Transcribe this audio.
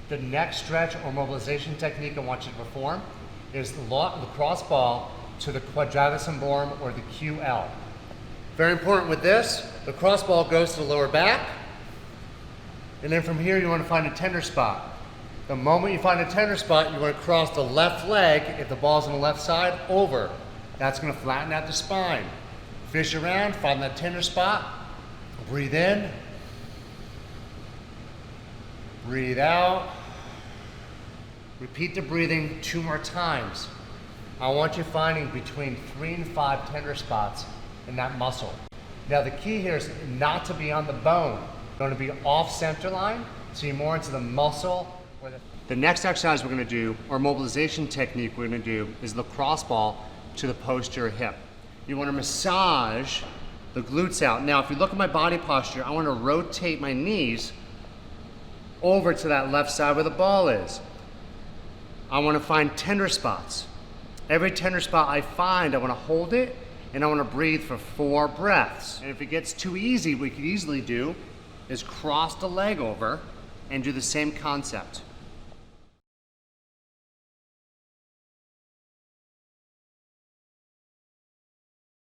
The next stretch or mobilization technique I want you to perform is the lacrosse ball to the quadratus lumborum or the QL. Very important with this, the cross ball goes to the lower back, and then from here you want to find a tender spot. The moment you find a tender spot, you want to cross the left leg, if the ball's on the left side, over. That's going to flatten out the spine. Fish around, find that tender spot, breathe in, breathe out. Repeat the breathing 2 more times. I want you finding between 3 and 5 tender spots in that muscle. Now the key here is not to be on the bone. You're going to be off center line, so you're more into the muscle. The next exercise we're going to do, or mobilization technique we're going to do, is lacrosse ball to the posterior hip. You want to massage the glutes out. Now if you look at my body posture, I want to rotate my knees over to that left side where the ball is. I want to find tender spots. Every tender spot I find, I want to hold it, and I want to breathe for 4 breaths. And if it gets too easy, what we could easily do is cross the leg over and do the same concept.